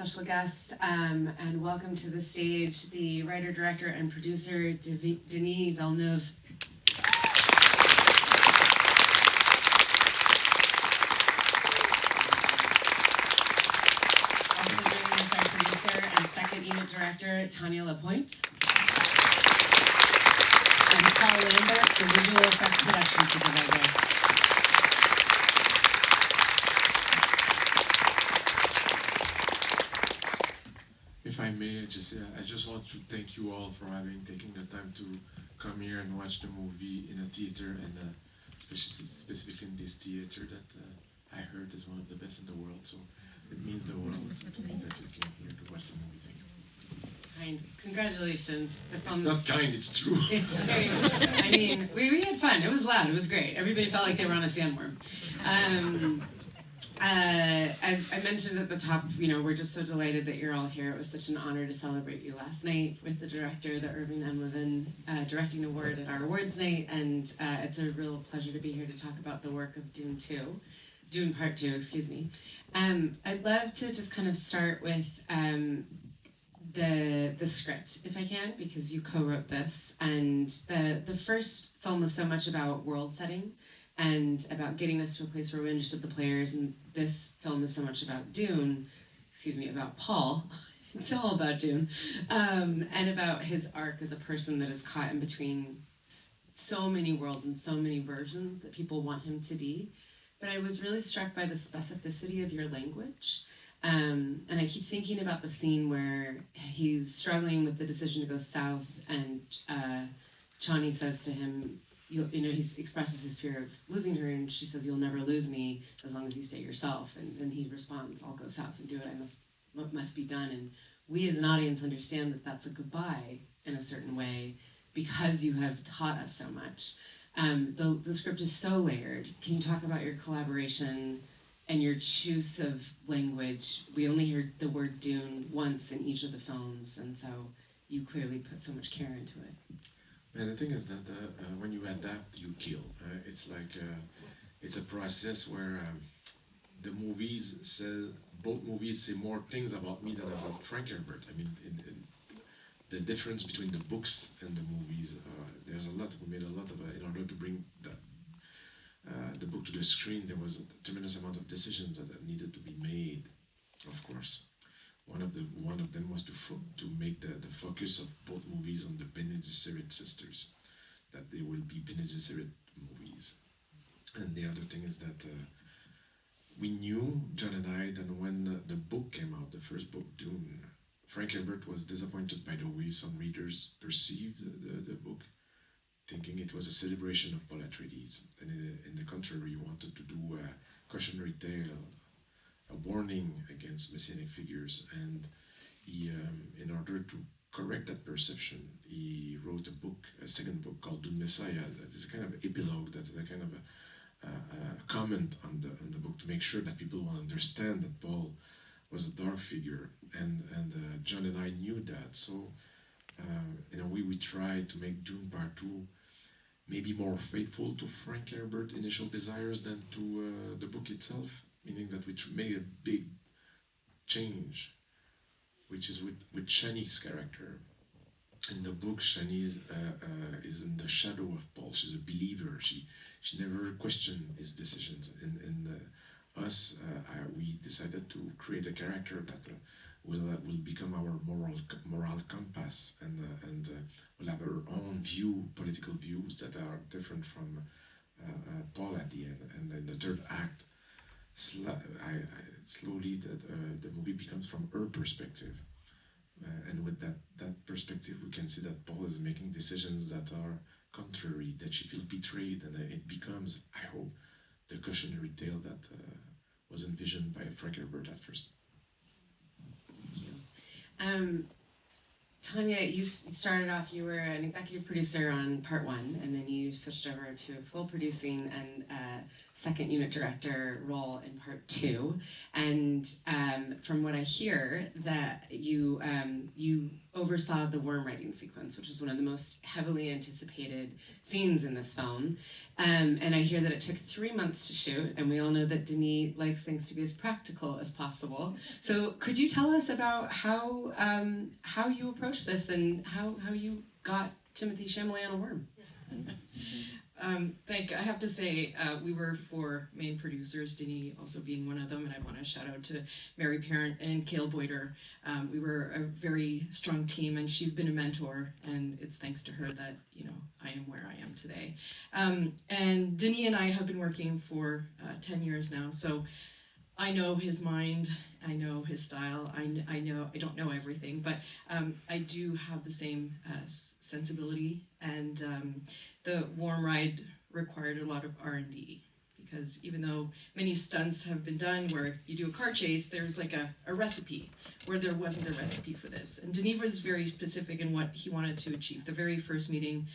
special guest, and welcome to the stage the writer, director, and producer, Denis Villeneuve. Also joining us, our producer and second unit director, Tanya Lapointe. And Carl Lambert, the visual effects production supervisor. If I may, I just want to thank you all for taking the time to come here and watch the movie in a theater, and specifically in this theater that I heard is one of the best in the world. So it means the world to me that you came here to watch the movie. Thank you. Kind. Congratulations. It's not kind, it's true. It's very, I mean, we had fun. It was loud. It was great. Everybody felt like they were on a sandworm. As I mentioned at the top, we're just so delighted that you're all here. It was such an honor to celebrate you last night with the director, the Irving and Levin Directing Award at our awards night, and it's a real pleasure to be here to talk about the work of Dune Part 2, excuse me. I'd love to just kind of start with the script, if I can, because you co-wrote this, and the first film was so much about world setting and about getting us to a place where we understood the players, and this film is so much about about Paul. It's all about Dune, and about his arc as a person that is caught in between so many worlds and so many versions that people want him to be. But I was really struck by the specificity of your language. And I keep thinking about the scene where he's struggling with the decision to go south, and Chani says to him, he expresses his fear of losing her, and she says, "You'll never lose me as long as you stay yourself." And he responds, "I'll go south and do what must be done." And we as an audience understand that that's a goodbye in a certain way because you have taught us so much. The script is so layered. Can you talk about your collaboration and your choice of language? We only heard the word Dune once in each of the films, and so you clearly put so much care into it. And the thing is that when you adapt, you kill. It's like it's a process where both movies say more things about me than about Frank Herbert. I mean, in the difference between the books and the movies, there's a lot. We made a lot of in order to bring the book to the screen. There was a tremendous amount of decisions that needed to be made. Of course, one of them was to make the focus of both movies on the Bene Gesserit sisters, that they will be Bene Gesserit movies. And the other thing is that we knew, John and I, that when the book came out, the first book, Dune, Frank Herbert was disappointed by the way some readers perceived the book, thinking it was a celebration of Paul Atreides, and in the contrary, he wanted to do a cautionary tale, a warning against messianic figures, and he, in order to correct that perception, he wrote a second book called Dune Messiah. That is a kind of epilogue, that is a kind of a comment on the book to make sure that people will understand that Paul was a dark figure, and John and I knew that. So in a way, we tried to make Dune Part 2 maybe more faithful to Frank Herbert's initial desires than to the book itself, meaning that we made a big change, which is with Shani's character. In the book, Shani is in the shadow of Paul. She's a believer. She never questioned his decisions. In we decided to create a character that will become our moral compass, and will have her own political views that are different from Paul at the end. And then the third act, slowly the movie becomes from her perspective, and with that perspective, we can see that Paul is making decisions that are contrary, that she feels betrayed, and it becomes, I hope, the cautionary tale that was envisioned by Frank Herbert at first. Thank you. Tanya, you started off, you were an executive producer on part one, and then you switched over to a full producing and second unit director role in part two. And from what I hear, that you oversaw the worm writing sequence, which is one of the most heavily anticipated scenes in this film. And I hear that it took 3 months to shoot, and we all know that Denis likes things to be as practical as possible. So could you tell us about how you approached this and how you got Timothy Chalamet on a worm? Thank you. I have to say, we were 4 main producers, Denis also being one of them, and I want to shout out to Mary Parent and Cale Boyder. We were a very strong team, and she's been a mentor, and it's thanks to her that, you know, I am where I am today. And Denis and I have been working for 10 years now, so I know his mind, I know his style, I know, I don't know everything, but I do have the same sensibility, and the warm ride required a lot of R&D, because even though many stunts have been done where you do a car chase, there's like a recipe, where there wasn't a recipe for this. And Denis was very specific in what he wanted to achieve. The very first meeting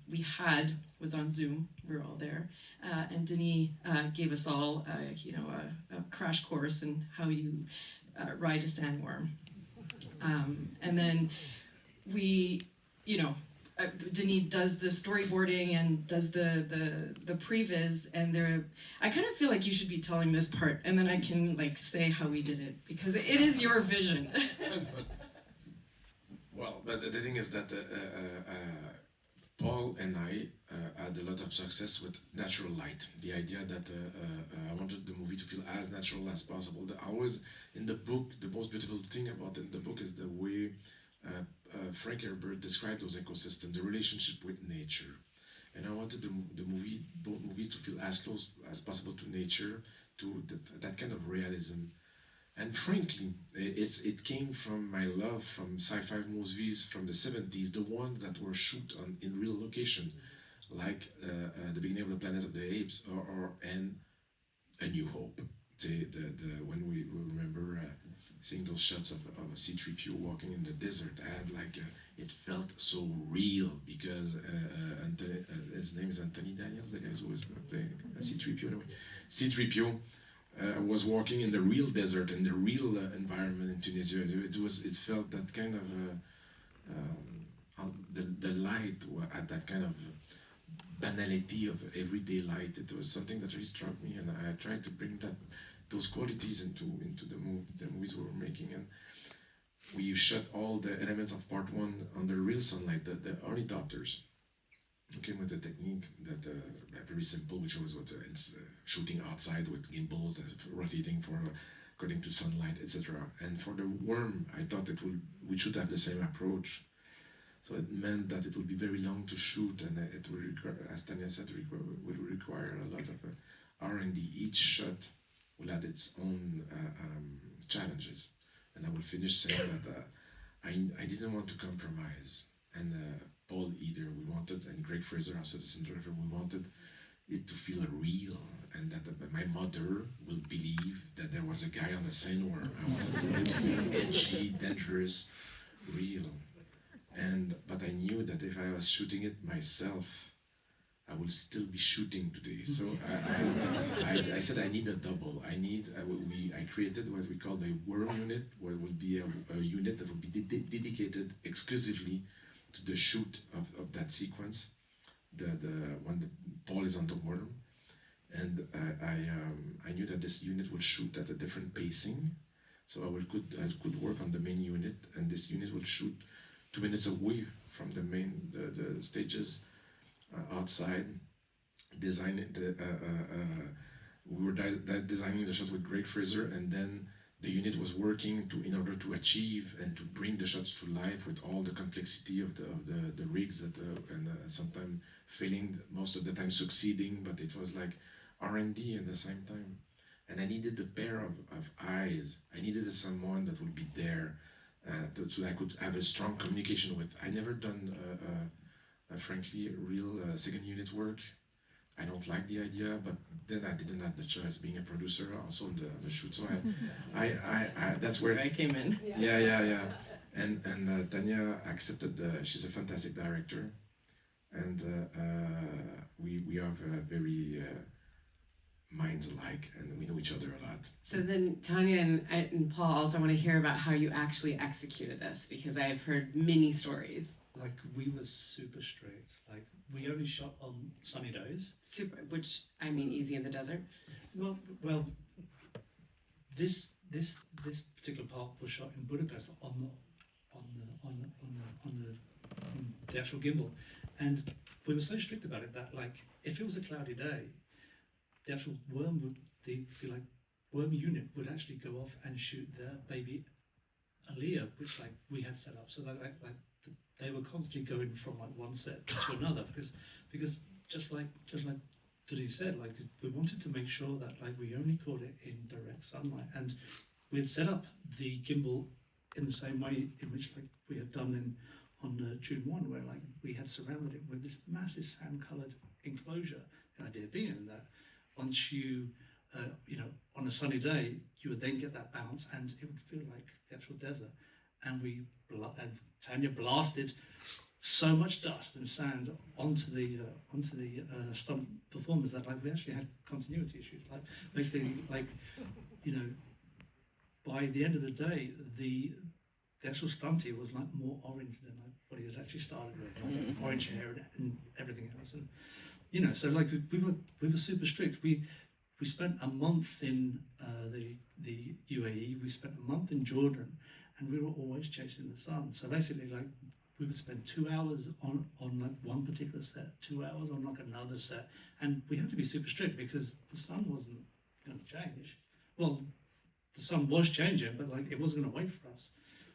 we had was on Zoom, we were all there, and Denis gave us all a crash course in how you ride a sandworm. And then we, Denis does the storyboarding and does the previs, and I kind of feel like you should be telling this part, and then I can like say how we did it, because it is your vision. Well, but the thing is that Paul and I had a lot of success with natural light. The idea that I wanted the movie to feel as natural as possible. Always in the book, the most beautiful thing about the book is the way Frank Herbert described those ecosystems, the relationship with nature. And I wanted both movies to feel as close as possible to nature, to that kind of realism. And frankly, it came from my love from sci-fi movies from the 70s, the ones that were shot in real location, like The Beginning of the Planet of the Apes and A New Hope. When we remember seeing those shots of a C-3PO walking in the desert, I had it felt so real, because his name is Anthony Daniels, the guy who was playing C-3PO. Anyway. C-3PO was walking in the real desert, in the real environment in Tunisia. It felt that kind of the light at that kind of banality of everyday light. It was something that really struck me, and I tried to bring those qualities into the movies we were making. And we shot all the elements of part one under real sunlight, the ornithopters. We came with a technique that very simple, which was shooting outside with gimbals, rotating according to sunlight, etc. And for the worm, I thought we should have the same approach. So it meant that it would be very long to shoot, and it would require, as Tanya said, would require a lot of R&D. Each shot will have its own challenges. And I will finish saying that I didn't want to compromise, and Paul either. We wanted, and Greg Fraser, also the cinematographer, we wanted it to feel real, and that my mother will believe that there was a guy on a sandworm. I wanted it to be edgy, dangerous, real. But I knew that if I was shooting it myself, I will still be shooting today. So I said I need a double. I created what we call the worm unit, where it will be a unit that will be dedicated exclusively to the shoot of that sequence, when Paul is on the worm. And I knew that this unit will shoot at a different pacing, so I could work on the main unit, and this unit will shoot 2 minutes away from the stages. Outside, designing we were designing the shot with Greg Fraser, and then the unit was working in order to achieve and to bring the shots to life with all the complexity of the rigs and sometimes failing, most of the time succeeding, but it was like R&D at the same time. And I needed a pair of eyes. I needed someone that would be there so I could have a strong communication with. I never done frankly, real second unit work. I don't like the idea, but then I didn't have the choice, being a producer also on the shoot. So I that's where I came in. Yeah. And Tanya accepted. She's a fantastic director, and we have very minds alike, and we know each other a lot. So then Tanya and Paul also want to hear about how you actually executed this, because I've heard many stories. Like, we were super strict. Like, we only shot on sunny days. Super, which I mean, easy in the desert. Well, this particular part was shot in Budapest on the actual gimbal, and we were so strict about it that, like, if it was a cloudy day, the actual worm would the worm unit would actually go off and shoot their baby Aaliyah, which like we had set up so that they were constantly going from like one set to another because just like Denis said, like we wanted to make sure that like we only caught it in direct sunlight, and we had set up the gimbal in the same way in which like we had done on Dune 1, where like we had surrounded it with this massive sand-coloured enclosure. The idea being that once you on a sunny day, you would then get that bounce, and it would feel like the actual desert. And Tanya blasted so much dust and sand onto the stunt performers that like we actually had continuity issues. Like basically, like by the end of the day, the actual stunty was like more orange than like what he had actually started with, like orange hair and everything else. And so like we were super strict. We spent a month in the UAE. We spent a month in Jordan, and we were always chasing the sun. So basically, like we would spend 2 hours on like one particular set, 2 hours on like another set, and we had to be super strict because the sun wasn't going to change. Well, the sun was changing, but like it wasn't going to wait for us.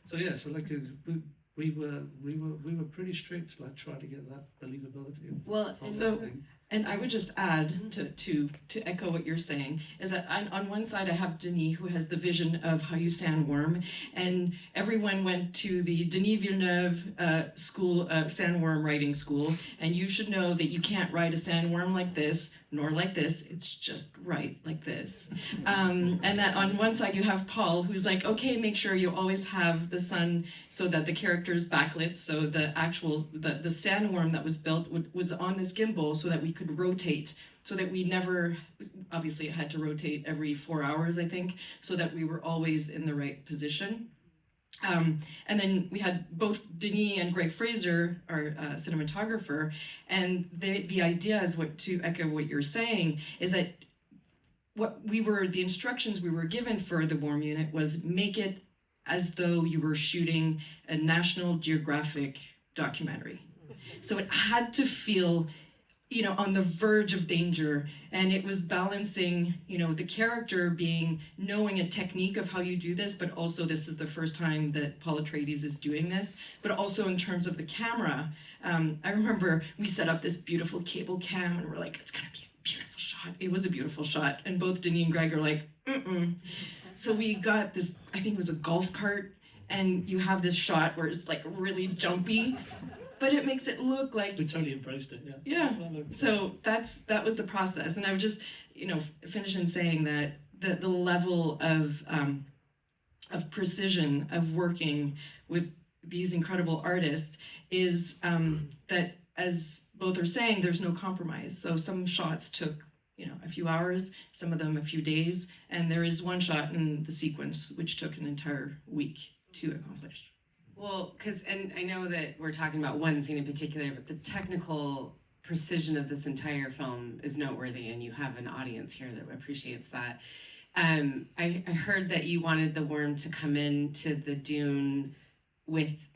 So yeah, so like we were pretty strict to like try to get that believability. Well, And I would just add to echo what you're saying is that on one side I have Denis, who has the vision of how you sandworm, and everyone went to the Denis Villeneuve school, sandworm writing school, and you should know that you can't write a sandworm like this nor like this. It's just right like this. And that on one side you have Paul, who's like, okay, make sure you always have the sun so that the character's backlit, so the actual the sandworm that was built was on this gimbal so that we could rotate, so that we never, obviously it had to rotate every 4 hours, I think, so that we were always in the right position. And then we had both Denis and Greg Fraser, our cinematographer, and the idea is to echo what you're saying, is that the instructions we were given for the warm unit was make it as though you were shooting a National Geographic documentary. So it had to feel on the verge of danger, and it was balancing, the character knowing a technique of how you do this, but also this is the first time that Paul Atreides is doing this, but also in terms of the camera. I remember we set up this beautiful cable cam, and we're like, it's gonna be a beautiful shot. It was a beautiful shot, and both Denis and Greg are like, So we got this, I think it was a golf cart, and you have this shot where it's like really jumpy, but it makes it look like we totally embraced it. Yeah. So that was the process, and I would just finish in saying that the level of precision of working with these incredible artists is that, as both are saying, there's no compromise. So some shots took a few hours, some of them a few days, and there is one shot in the sequence which took an entire week to accomplish. Well, and I know that we're talking about one scene in particular, but the technical precision of this entire film is noteworthy, and you have an audience here that appreciates that. I heard that you wanted the worm to come into the dune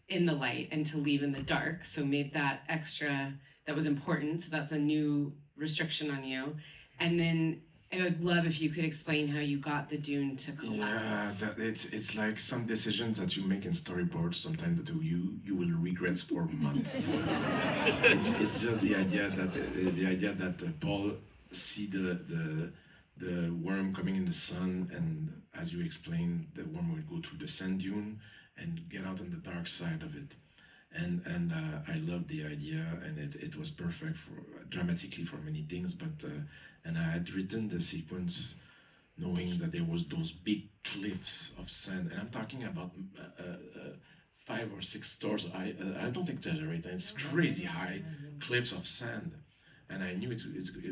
in the light and to leave in the dark, so made that extra, that was important, so that's a new restriction on you. And then I would love if you could explain how you got the dune to collapse. Yeah, it's like some decisions that you make in storyboards sometimes that you will regret for months. it's just the idea that Paul see the worm coming in the sun, and as you explained, the worm will go through the sand dune and get out on the dark side of it. And I loved the idea, and it was perfect dramatically for many things, but and I had written the sequence knowing that there was those big cliffs of sand, and I'm talking about 5 or 6 stores. I don't exaggerate. It's crazy high cliffs of sand, and I knew it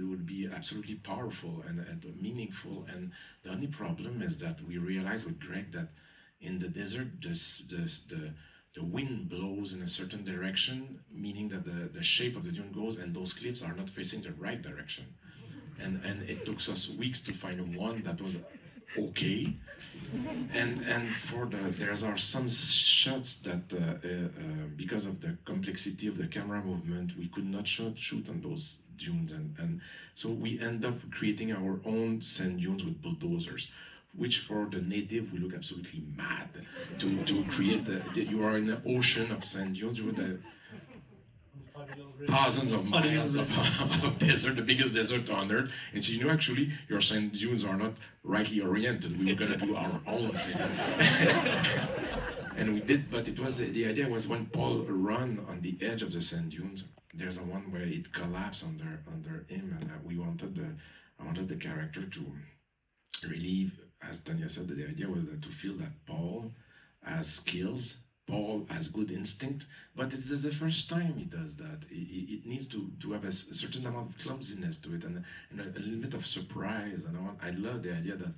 would be absolutely powerful and meaningful. And the only problem is that we realized with Greg that in the desert, the wind blows in a certain direction, meaning that the shape of the dune goes, and those cliffs are not facing the right direction. And it took us weeks to find one that was okay. And for there are some shots that because of the complexity of the camera movement, we could not shoot on those dunes, and so we end up creating our own sand dunes with bulldozers, which for the native we look absolutely mad to create you are in an ocean of sand dunes with thousands of miles of desert, the biggest desert on earth. And so, actually, your sand dunes are not rightly oriented. We were gonna do our own thing. And we did, but it was the idea was when Paul run on the edge of the sand dunes, there's a one where it collapsed under him, and I wanted the character to really, as Tanya said, the idea was that to feel that Paul has skills, Paul has good instinct, but this is the first time he does that. It needs to have a certain amount of clumsiness to it, and a little bit of surprise. And I love the idea that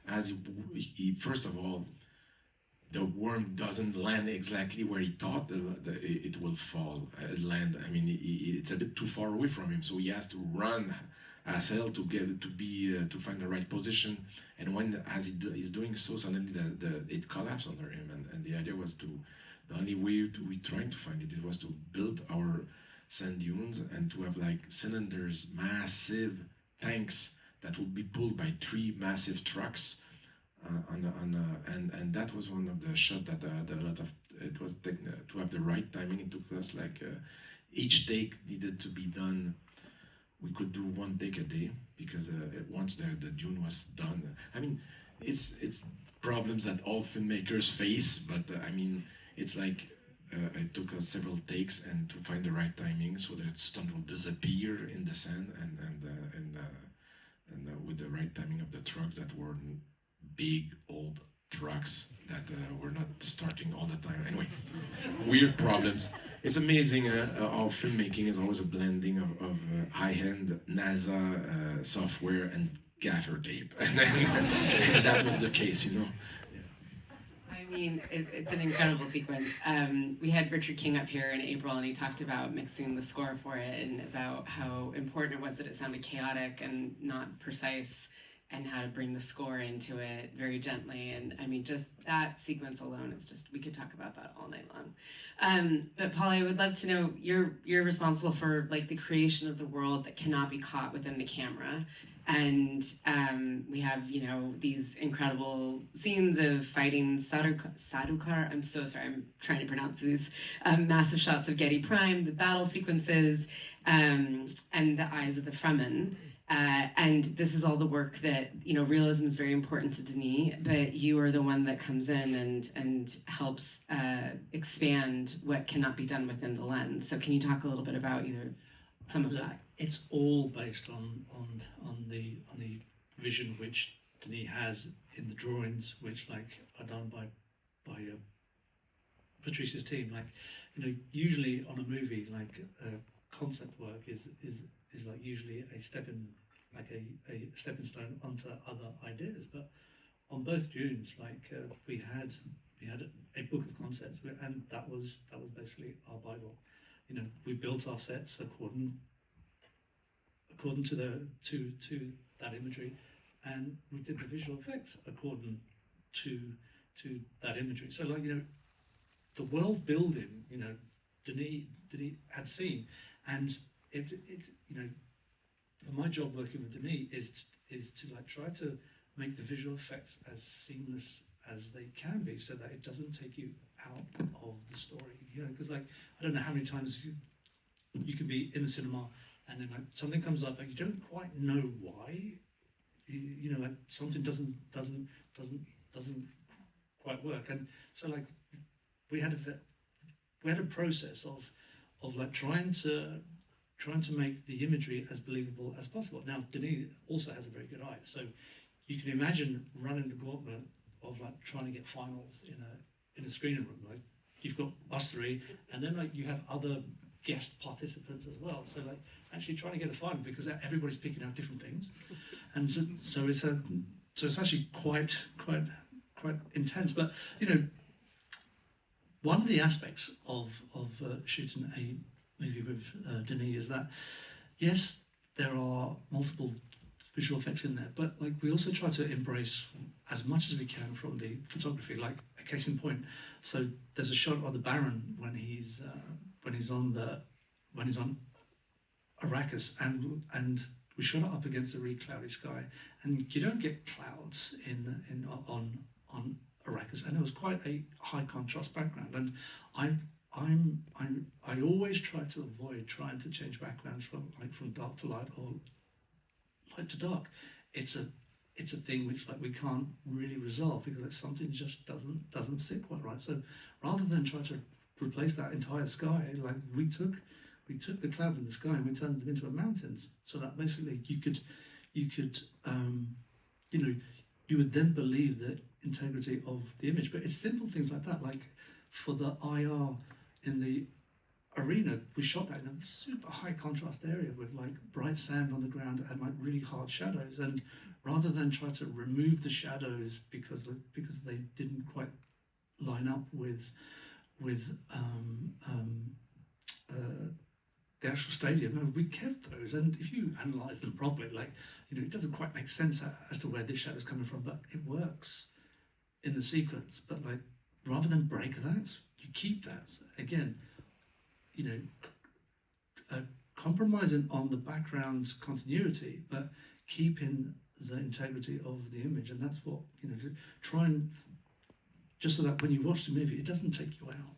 as he first of all, the worm doesn't land exactly where he thought it will land. I mean, it's a bit too far away from him, so he has to run as hell to to find the right position. And as he's doing so, suddenly it collapsed under him. And the idea was the only way we trying to find it was to build our sand dunes and to have like cylinders, massive tanks that would be pulled by 3 massive trucks. And that was one of the shots that a lot of it was to have the right timing. It took us each take needed to be done. We could do 1 take a day because once the dune was done, I mean, it's problems that all filmmakers face, but I mean, it's like it took us several takes and to find the right timing so that stunt will disappear in the sand and with the right timing of the trucks that were big old trucks that were not starting all the time. Anyway, weird problems. It's amazing how filmmaking is always a blending of high-end NASA software and gaffer tape, and that was the case, I mean, it's an incredible sequence. We had Richard King up here in April, and he talked about mixing the score for it and about how important it was that it sounded chaotic and not precise, and how to bring the score into it very gently. And I mean, just that sequence alone is just, we could talk about that all night long. But Paul, I would love to know, you're responsible for like the creation of the world that cannot be caught within the camera. And we have, these incredible scenes of fighting Sardaukar. I'm so sorry, I'm trying to pronounce these massive shots of Getty Prime, the battle sequences, and the eyes of the Fremen. And this is all the work that, realism is very important to Denis, but you are the one that comes in and helps expand what cannot be done within the lens. So can you talk a little bit about some of that? It's all based on the vision which Denis has in the drawings, which are done by Patrice's team. Usually on a movie, concept work is usually a stepping stone onto other ideas. But on both Dunes, we had a book of concepts, and that was basically our Bible. We built our sets according to that imagery, and we did the visual effects according to that imagery. So the world building, Denis had seen, and it my job working with Denis is to try to make the visual effects as seamless as they can be, so that it doesn't take you out of the story. Because I don't know how many times you can be in the cinema and then something comes up and you don't quite know why. Something doesn't quite work, and so we had a process of trying to make the imagery as believable as possible. Now, Denis also has a very good eye, so you can imagine running the gauntlet of trying to get finals in a screening room. you've got us three, and then like you have other guest participants as well. So like actually trying to get a fun because everybody's picking out different things, and so it's actually quite intense. But you know, one of the aspects of shooting a movie with Denis is that yes, there are multiple visual effects in there, but like we also try to embrace as much as we can from the photography. Like a case in point, so there's a shot of the Baron when he's on Arrakis, and we shot it up against a really cloudy sky, and you don't get clouds on Arrakis, and it was quite a high contrast background, and I always try to avoid trying to change backgrounds from dark to light or light to dark. It's a thing which like we can't really resolve because it's something just doesn't sit quite right. So rather than try to replace that entire sky, like we took the clouds in the sky and we turned them into a mountain, so that basically you could you would then believe the integrity of the image. But it's simple things like that, like for the IR in the arena, we shot that in a super high contrast area with like bright sand on the ground and like really hard shadows, and rather than try to remove the shadows because they didn't quite line up with the actual stadium, no, we kept those, and if you analyze them properly, like it doesn't quite make sense as to where this shadow's coming from, but it works in the sequence. But like rather than break that, you keep that again. Compromising on the background's continuity, but keeping the integrity of the image, and that's what to try and just so that when you watch the movie, it doesn't take you out.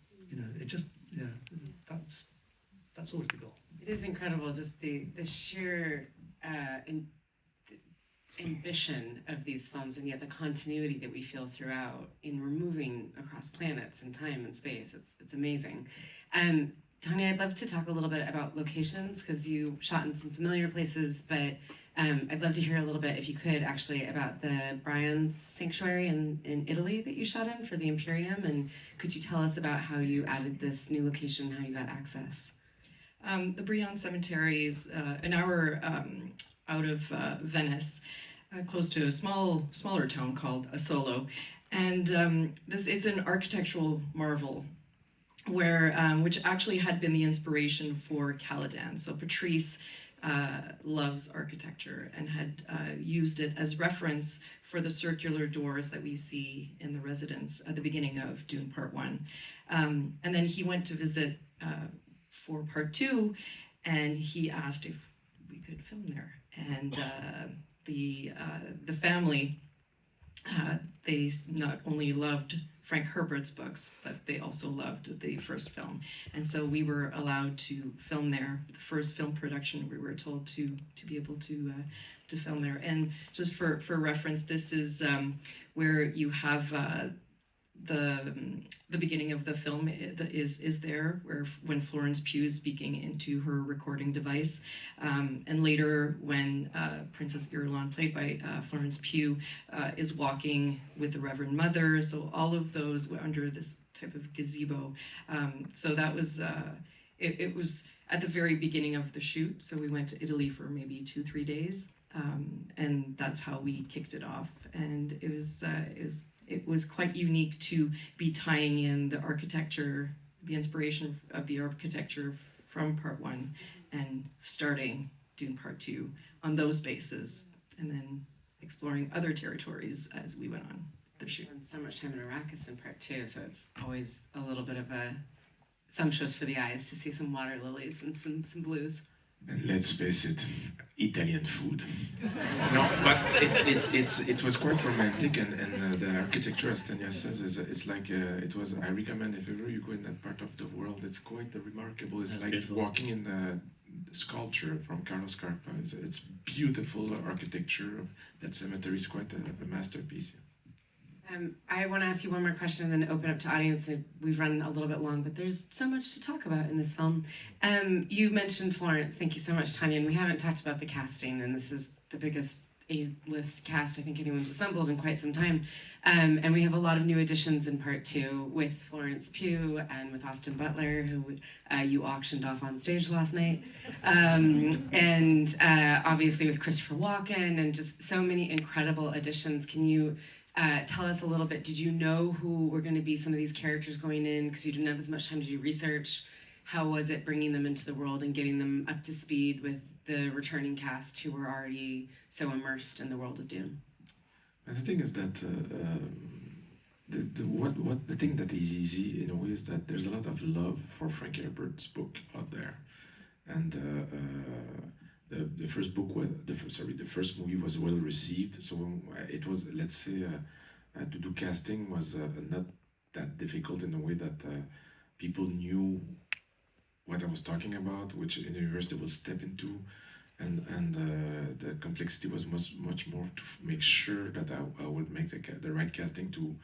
It just that's always the goal. It is incredible, just the sheer ambition of these films, and yet the continuity that we feel throughout in removing across planets and time and space. It's amazing. Tanya, I'd love to talk a little bit about locations because you shot in some familiar places, but I'd love to hear a little bit, if you could, actually, about the Brian's Sanctuary in Italy that you shot in for the Imperium, and could you tell us about how you added this new location, how you got access? The Brion Cemetery is an hour out of Venice, close to a smaller town called Asolo, and it's an architectural marvel where which actually had been the inspiration for Caladan. So Patrice loves architecture and had used it as reference for the circular doors that we see in the residence at the beginning of Dune Part 1. And then he went to visit for Part 2, and he asked if we could film there. And the family, they not only loved Frank Herbert's books, but they also loved the first film. And so we were allowed to film there. The first film production, we were told to be able to film there. And just for reference, this is where you have the beginning of the film is there, where when Florence Pugh is speaking into her recording device, and later when Princess Irulan, played by Florence Pugh, is walking with the Reverend Mother. So all of those were under this type of gazebo. So that was it was at the very beginning of the shoot. So we went to Italy for maybe 2-3 days, and that's how we kicked it off. And it was quite unique to be tying in the architecture, the inspiration of the architecture from Part 1 and starting Dune Part 2 on those bases, and then exploring other territories as we went on the shoot. And so much time in Arrakis in Part 2, so it's always a little bit of a sumptuous for the eyes to see some water lilies and some blues. And let's face it, Italian food. No, but it was quite romantic, and the architecture, as Tanya says, it's like it was. I recommend if ever you go in that part of the world, it's quite remarkable. It's like beautiful. Walking in the sculpture from Carlos Scarpa. It's beautiful architecture. That cemetery is quite a masterpiece. I want to ask you one more question and then open up to audience. We've run a little bit long, but there's so much to talk about in this film. You mentioned Florence. Thank you so much, Tanya. And we haven't talked about the casting, and this is the biggest A-list cast I think anyone's assembled in quite some time. And we have a lot of new additions in part 2 with Florence Pugh and with Austin Butler, who you auctioned off on stage last night. And obviously with Christopher Walken and just so many incredible additions. Can you tell us a little bit, did you know who were going to be some of these characters going in because you didn't have as much time to do research? How was it bringing them into the world and getting them up to speed with the returning cast who were already so immersed in the world of Dune? And the thing is that the thing that is easy in a way is that there's a lot of love for Frank Herbert's book out there, and the first book was the first movie was well received, so it was, let's say, to do casting was not that difficult in a way that people knew what I was talking about, which university will step into, and the complexity was much more to make sure that I would make the right casting to,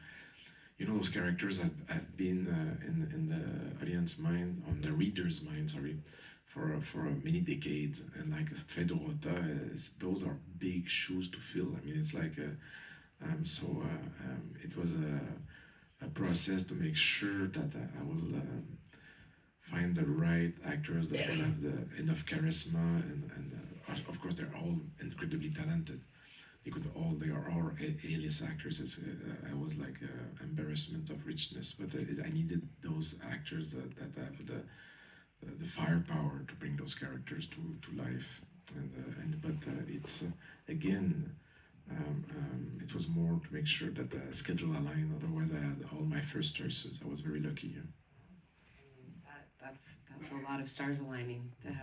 those characters have been in the audience mind, on the reader's mind, sorry, for many decades, and like Fedor Rota, those are big shoes to fill. I mean, it's like it was a process to make sure that I will find the right actors that will have enough charisma, and of course they're all incredibly talented. They are all A-list actors. I was like embarrassment of richness, but I needed those actors that have the firepower to bring those characters to life, but it's again. It was more to make sure that the schedule aligned. Otherwise, I had all my first choices. I was very lucky. That's a lot of stars aligning to have.